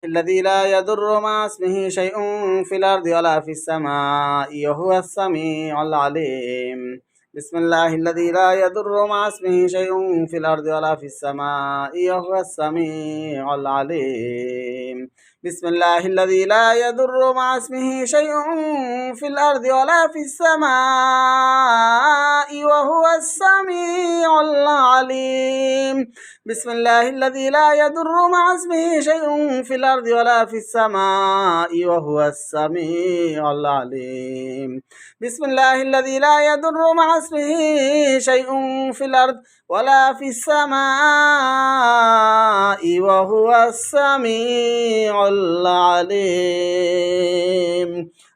الذي لا يضر مع اسمه شيء في الأرض ولا في السماء وهو السميع العليم. بسم الله الذي لا يضر مع اسمه شيء في الأرض ولا في السماء وهو السميع العليم. بسم الله الذي لا يضر مع اسمه شيء في الأرض ولا في السماء وهو السميع العليم. بسم الله الذي لا يضر مع اسمه شيء في الأرض ولا في السماء وهو السميع العليم. بسم الله الذي لا يضر مع اسمه شيء في الأرض ولا في السماء وهو السميع العليم.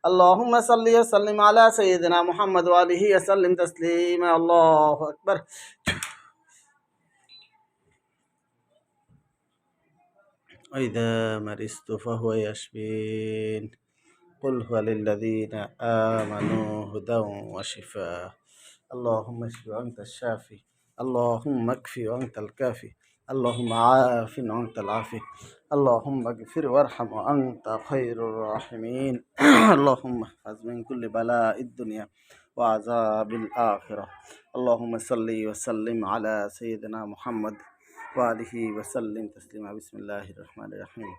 اللهم صل وسلم على سيدنا محمد وآله وسلم تسليما. الله أكبر. وإذا مرضت فهو يشفين. قل هو للذين آمنوا هدى وشفاء. اللهم اشف وأنت الشافي، اللهم اكفي وأنت الكافي، اللهم عاف وأنت العافي، اللهم اغفر وارحم وأنت خير الراحمين. اللهم احفظ من كل بلاء الدنيا وعذاب الآخرة. اللهم صل وسلم على سيدنا محمد وآله وسلم تسليما. بسم الله الرحمن الرحيم.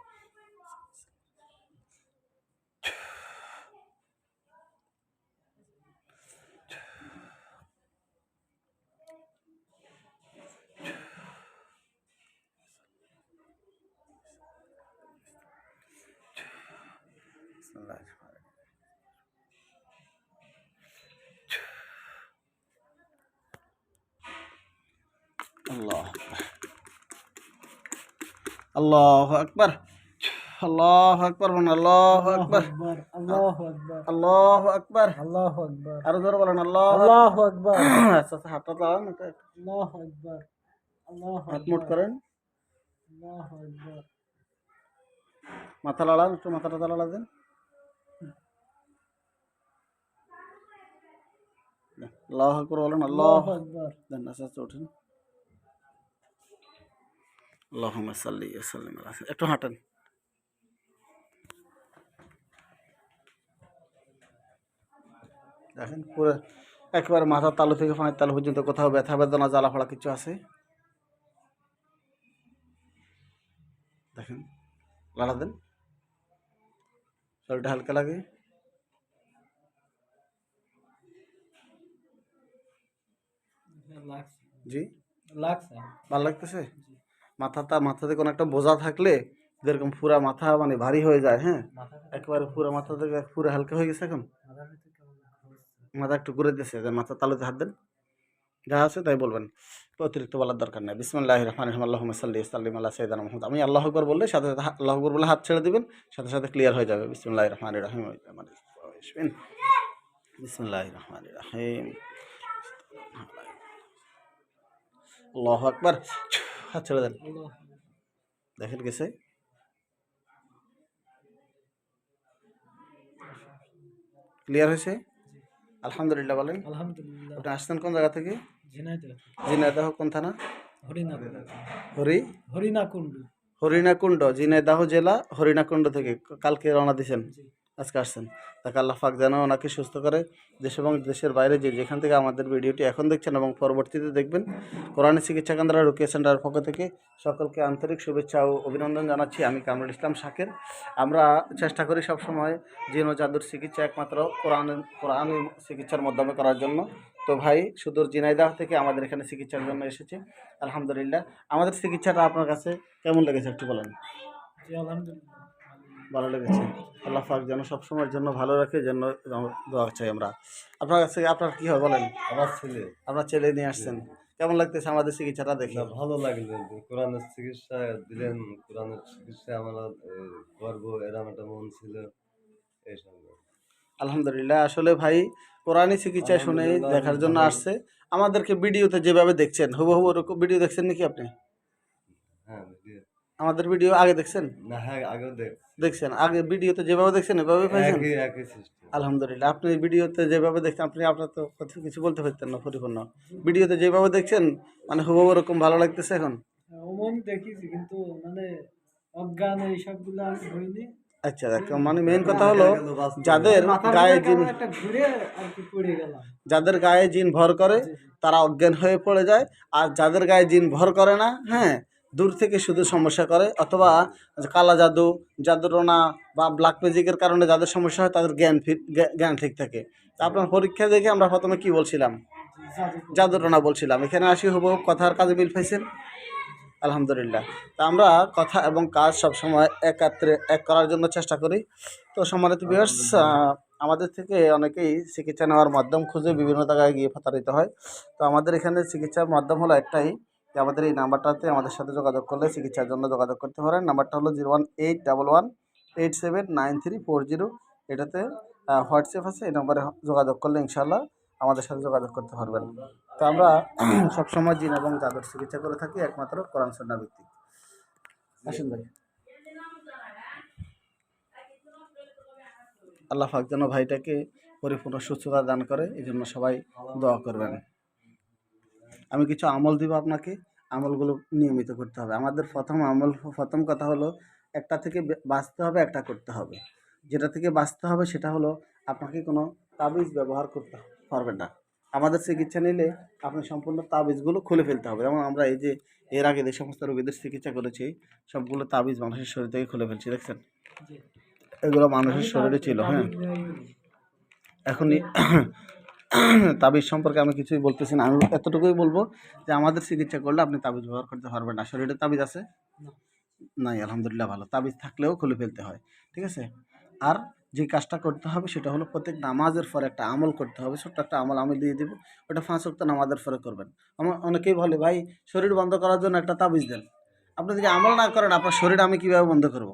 بسم الله الرحمن الرحيم. الله أكبر. الله أكبر من الله أكبر. الله أكبر. الله أكبر. الله أكبر. أرجو ربنا الله أكبر. الله أكبر. الله أكبر. الله أكبر করেন। الله أكبر. মাথা লাড়ান, একটু মাথাটা লাড়া দেন। আল্লাহু আকবার বলেন। আল্লাহু আকবার দেন। আস্তে ওঠেন। আল্লাহুম্মা সাল্লি ওয়া সাল্লিম আলা। একটু হাঁটেন। দেখেন পুরো একেবারে মাথার তালু থেকে পায়ের তালু পর্যন্ত কোথাও ব্যথা বেদনা জ্বালা ফোড়া কিছু আছে? দেখেন লাড়া দেন। শরীরটা হালকা লাগে? জি লাগছে। ভালো লাগতেছে? মাথাতে কোনো একটা বোঝা থাকলে যেরকম পুরা মাথা মানে ভারী হয়ে যায়, হ্যাঁ, একেবারে পুরো মাথা থেকে পুরো হালকা হয়ে গেছে। এখন মাথা একটু ঘুরে দিয়েছে, মাথার তালুতে হাত দেন। যা আছে তাই বলবেন, অতিরিক্ত বলার দরকার নেই। বিসমিল্লাহির রহমানির রহিম। আল্লাহুম্মা সাল্লি ওয়া সাল্লিম আলা সাইয়্যিদিনা মুহাম্মদ। আমি আল্লাহু আকবার বললে সাথে সাথে আল্লাহু আকবার বলে হাত ছেড়ে দিবেন, সাথে সাথে ক্লিয়ার হয়ে যাবে। বিসমিল্লাহির রহমানির রহিম। বিসমিল্লাহির রহমানির রহিম। আল্লাহু আকবার। হাত ছেড়ে দেন। দেখেন গেছে? ক্লিয়ার হয়েছে? আলহামদুলিল্লাহ বলেন। আলহামদুলিল্লাহ। আপনি আসছেন কোন জায়গা থেকে? ঝিনাইদহ কোন থানা? হরিণাকুণ্ড, ঝিনাইদহ জেলা হরিণাকুণ্ড থেকে কালকে রওনা দিয়েছেন, আজকে আসছেন। তাকে আল্লাহ পাক যেন ওনাকে সুস্থ করে। দেশ এবং দেশের বাইরে যেখান থেকে আমাদের ভিডিওটি এখন দেখছেন এবং পরবর্তীতে দেখবেন, কোরআনী চিকিৎসা কেন্দ্র রুকিয়া সেন্টারের পক্ষ থেকে সকলকে আন্তরিক শুভেচ্ছা ও অভিনন্দন জানাচ্ছি। আমি কামরুল ইসলাম শাকের। আমরা চেষ্টা করি সবসময় জিন ও জাদুর চিকিৎসা একমাত্র কোরআনী চিকিৎসার মাধ্যমে করার জন্য। তো ভাই সুদূর ঝিনাইদহ থেকে আমাদের এখানে চিকিৎসার জন্য এসেছে। আলহামদুলিল্লাহ। আমাদের চিকিৎসাটা আপনার কাছে কেমন লেগেছে একটু বলেন। আলহামদুলিল্লাহ ভালো লেগেছে। আল্লাহ পাক যেন সবসময়ের জন্য ভালো রাখে, যেন দোয়া চাই আমরা। আপনার কাছে আপনার কী হয় বলেন? আপনার ছেলে নিয়ে আসছেন, কেমন লাগতেছে আমাদের চিকিৎসাটা দেখে? ভালো লাগলো। কোরআনের চিকিৎসা দিলেন, কোরআনের চিকিৎসা আমরা করবো এরকম একটা মন ছিল। এইসব আলহামদুলিল্লাহ। আসলে ভাই কোরআনী চিকিৎসা শুনে দেখার জন্য আসছে। আমাদেরকে ভিডিওতে যেভাবে দেখছেন হুবহু ওরকম ভিডিও দেখছেন নাকি আপনি? হ্যাঁ, আমাদের ভিডিও আগে দেখছেন? না, হ্যাঁ আগেও দেখছেন। আগে ভিডিওতে যেভাবে দেখছেন এভাবে পাইছেন? একই সিস্টেম। আলহামদুলিল্লাহ। আপনি ভিডিওতে যেভাবে দেখছেন, আপনার তো কিছু বলতে পারতেন না পরিপূর্ণ। ভিডিওতে যেভাবে দেখছেন মানে হুবহু ওরকম ভালো লাগতেছে এখন? দেখেছি, কিন্তু মানে অজ্ঞান এইসবগুলো আমি হইনি। আচ্ছা দেখো, মানে মেইন কথা হলো যাদের মাথার গায়ে মধ্যে জিন কেমন একটা ঘুরে আর কি পড়ে গেলাম। যাদের গায়ে জিন ভর করে জি, জি। তারা অজ্ঞান হয়ে পড়ে যায়, আর যাদের গায়ে জিন ভর করে না, হ্যাঁ, দূর থেকে শুধু সমস্যা করে, অথবা কালা জাদু, জাদুটোনা বা ব্ল্যাক ম্যাজিকের কারণে যাদের সমস্যা হয় তাদের জ্ঞান ঠিক থাকে। তা আপনার পরীক্ষা দেখে আমরা প্রথমে কি বলছিলাম? জি, জাদু। জাদুটোনা বলছিলাম। এখানে আসি হুবহু কথার কাজে মিল পাইছেন। আলহামদুলিল্লাহ। তা আমরা কথা এবং কাজ সবসময় একাত্রে এক করার জন্য চেষ্টা করি। তো সম্মানিত ভিউয়ার্স, আমাদের থেকে অনেকেই চিকিৎসা নেওয়ার মাধ্যম খুঁজে বিভিন্ন জায়গায় গিয়ে প্রতারিত হয়। তো আমাদের এখানে চিকিৎসার মাধ্যম হলো একটাই, যে আমাদের এই নাম্বারটাতে আমাদের সাথে যোগাযোগ করলে চিকিৎসার জন্য যোগাযোগ করতে পারেন। নাম্বারটা হলো 01811879340। এটাতে হোয়াটসঅ্যাপ আছে, এই নম্বরে যোগাযোগ করলে ইনশাআল্লাহ আমাদের সাথে যোগাযোগ করতে পারবেন। তো আমরা সবসময় জিন এবং জাদুর চিকিৎসা করে থাকি একমাত্র কোরআন সুন্নাহ ভিত্তিক। আসেন ভাই। আল্লাহ পাক যেন ভাইটাকে পরিপূর্ণ সুস্থতা দান করে, এই জন্য সবাই দোয়া করবেন। আমি কিছু আমল দিব আপনাকে, আমলগুলো নিয়মিত করতে হবে। আমাদের প্রথম কথা হলো একটা থেকে বাঁচতে হবে, একটা করতে হবে। যেটা থেকে বাঁচতে হবে সেটা হলো আপনাকে কোনো তাবিজ ব্যবহার করতে পারবেন না। আমাদের চিকিৎসা নিলে আপনি সম্পূর্ণ তাবিজগুলো খুলে ফেলতে হবে। যেমন আমরা এই যে এর আগে যে সমস্ত রোগীদের চিকিৎসা করেছি, সবগুলো তাবিজ মানুষের শরীর থেকে খুলে ফেলছি, দেখছেন? জি। এগুলো আমি মানুষের শরীরে ছিল, হ্যাঁ। তাবিজ নেইনি। এখনই তাবিজ সম্পর্কে আমি কিছুই বলতেছি না, আমি এতটুকুই বলবো যে আমাদের চিকিৎসা করলে আপনি তাবিজ ব্যবহার করতে পারবেন না। শরীরে তাবিজ আছে? না। নাই, আলহামদুলিল্লাহ ভালো। তাবিজ থাকলেও খুলে ফেলতে হয়, ঠিক আছে? আর যে কাজটা করতে হবে সেটা হলো প্রত্যেক নামাজের পরে একটা আমল করতে হবে, ছোট্ট একটা আমল আমি দিয়ে দিব। ওটা 5 ওয়াক্ত নামাজের পরে করবেন। আমার অনেকেই বলে, ভাই শরীর বন্ধ করার জন্য একটা তাবিজ দেন। আপনি যদি আমল না করেন আপনার শরীর আমি কীভাবে বন্ধ করবো?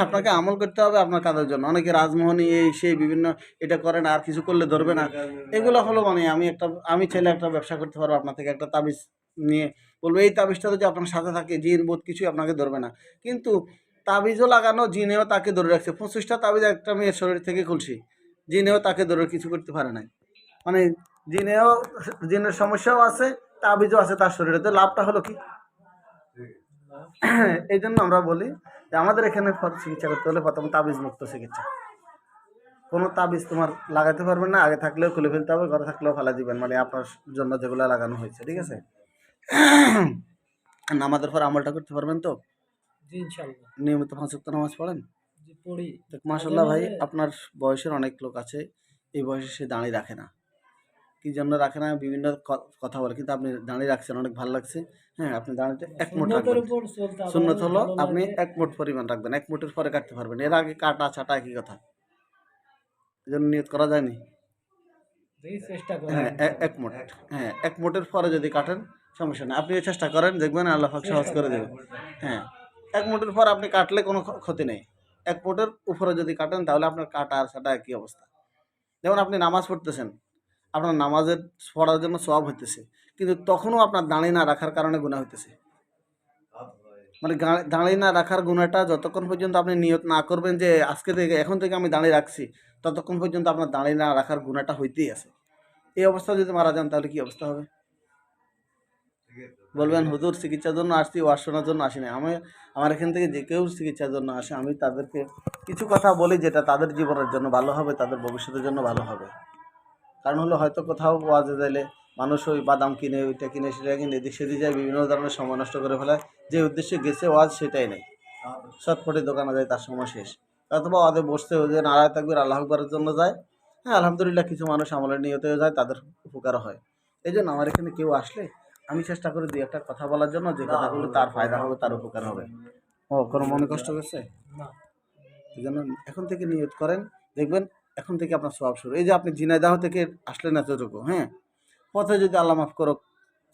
আপনাকে আমল করতে হবে আপনার কাজের জন্য। অনেকে রাজমোহনী এই সেই বিভিন্ন এটা করে না, আর কিছু করলে ধরবে না। এগুলো হলো মানে আমি চাইলে একটা ব্যবসা করতে পারবো আপনার থেকে একটা তাবিজ নিয়ে, বলবো এই তাবিজটা যদি আপনার সাথে থাকে জিন বোধ কিছুই আপনাকে ধরবে না। কিন্তু তাবিজও লাগানো, জিনেও তাকে ধরে রাখছে। 25টা তাবিজ একটা মেয়ের শরীর থেকে খুলছি, জিনেও তাকে ধরে কিছু করতে পারে নাই। মানে জিনের সমস্যাও আছে, তাবিজও আছে তার শরীরে। তো লাভটা হলো কি? এই জন্য আমরা বলি যে আমাদের এখানে চিকিৎসা করতে হলে প্রথম তাবিজ মুক্ত চিকিৎসা। কোনো তাবিজ তোমার লাগাতে পারবেন না, আগে থাকলেও খুলে ফেলতে হবে, ঘরে থাকলেও ফেলা দিবেন, মানে আপনার জন্য যেগুলো লাগানো হয়েছে, ঠিক আছে? নামাজের পর আমলটা করতে পারবেন তো? জি, ইনশাআল্লাহ। নিয়মিত 5 ওয়াক্ত নামাজ পড়েন? জি, পড়ি। মাশাআল্লাহ ভাই, মাঝে আপনার বয়সের অনেক লোক আছে এই বয়সে সে দাঁড়িয়ে রাখে না। কি জন্য রাখে না বিভিন্ন কথা বলে, কিন্তু আপনি দাঁড়িয়ে রাখছেন, অনেক ভালো লাগছে। হ্যাঁ, আপনি দাঁড়িয়ে এক মুঠ সুন্নতের রাখবেন। উপর চলতে আমার সুন্নত অনেক হলো ভালো আপনি লাগে। 1 মুঠ পরিমাণ রাখবেন, 1 মুঠের পরে কাটতে পারবেন। এর আগে কাটা ছাটা একই কথা। এজন্য নিয়ত করা যায়নি? দেখি চেষ্টা করি হ্যাঁ, ইনশাআল্লাহ। 1 মুঠ। হ্যাঁ, 1 মুঠের পরে যদি কাটেন সমস্যা নেই। আপনিও চেষ্টা করেন, দেখবেন আল্লাহ পাক সহজ চেষ্টা করে করি। দেবে। হ্যাঁ, 1 মুঠের পর আপনি কাটলে কোনো ক্ষতি নেই। 1 মুঠের উপরে যদি কাটেন তাহলে আপনার কাটা আর ছাটা একই অবস্থা। যেমন আপনি নামাজ পড়তেছেন, আপনার নামাজের পড়ার জন্য সওয়াব হইতেছে, কিন্তু তখনও আপনার দাঁড়িয়ে না রাখার কারণে গুনাহ হইতেছে। মানে দাঁড়িয়ে না রাখার গুনাহটা যতক্ষণ পর্যন্ত আপনি নিয়ত না করবেন যে আজকে থেকে এখন থেকে আমি দাঁড়িয়ে রাখছি, ততক্ষণ পর্যন্ত আপনার দাঁড়িয়ে না রাখার গুনাহটা হইতেই আছে। এই অবস্থায় যদি মারা যান তাহলে কি অবস্থা হবে? বলবেন হুজুর চিকিৎসার জন্য আসছি, ওয়াজ শোনার জন্য আসি নাই। আমার এখান থেকে যে কেউ চিকিৎসার জন্য আসে, আমি তাদেরকে কিছু কথা বলি যেটা তাদের জীবনের জন্য ভালো হবে, তাদের ভবিষ্যতের জন্য ভালো হবে। কারণ হলো হয়তো কোথাও ওয়াজে যাইলে মানুষ ওই বাদাম কিনে, ওইটা কিনে, সেটা কিনে, এদিক সেদিক যায়, বিভিন্ন ধরনের সময় নষ্ট করে ফেলায়। যে উদ্দেশ্যে গেছে ওয়াজ সেটাই নেই, চটপটে দোকানে যায়, তার সময় শেষ। অথবা ওয়াজে বসতে ওই যে নারায় তাকবীর আল্লাহু আকবারের জন্য যায়। হ্যাঁ, আলহামদুলিল্লাহ কিছু মানুষ আমলের নিয়তেও যায়, তাদের উপকারও হয়। এই জন্য আমার এখানে কেউ আসলে আমি চেষ্টা করি দুই একটা কথা বলার জন্য, যে কথাগুলো তার ফায়দা হবে, তার উপকার হবে। ও কোনো মনে কষ্ট করছে? না। এই জন্য এখন থেকে নিয়ত করেন, দেখবেন এখন থেকে আপনার সওয়াব শুরু। এই যে আপনি ঝিনাইদহ থেকে আসলেন এতটুকু, হ্যাঁ, পথে যদি আল্লাহ মাফ করুক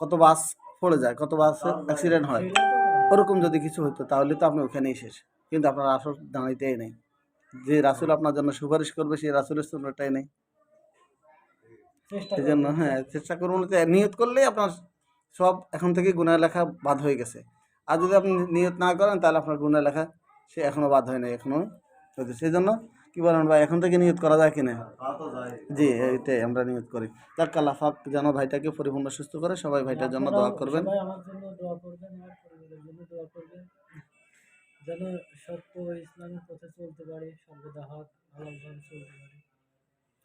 কত বাস পড়ে যায়, কত বাসের অ্যাক্সিডেন্ট হয়, সেটা তো ওরকম যদি কিছু হতো তাহলে তো আপনি ওখানেই শেষ। কিন্তু আপনার আসল দাঁড়াইতেই নেই। যে রাসূল আপনার জন্য সুপারিশ করবে সেই রাসূলের সুন্নতটাই নেই। চেষ্টা এই করব জন্য হ্যাঁ, ইনশাআল্লাহ। চেষ্টা করুন যে নিয়ত করলেই আপনার সব এখন থেকে গুনাহ লেখা বাদ হয়ে গেছে। আর যদি আপনি নিয়ত না করেন তাহলে আপনার গুনাহ লেখা সে এখনো বাদ হয় নাই, এখনো হইতেছে। সেই জন্য কি বলেন ভাই, এখন থেকে নিয়ত করা যায় কিনা? জি, এইটাই আমরা নিয়ত করি। যাক, আল্লাহ পাক যেন ভাইটাকে পরিপূর্ণ সুস্থ করে, সবাই ভাইটার জন্য আপনারাও দোয়া করবেন। সবাই আমার জন্য দোয়া করবেন, আমার পরিবারের জন্য দোয়া করবেন। যেন সত্য ইসলামের পথে চলতে পারি, সর্বদা হক হালালভাবে চলতে পারি।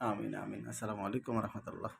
আমিন আমিন। আসসালামু আলাইকুম রহমতুল্লাহ।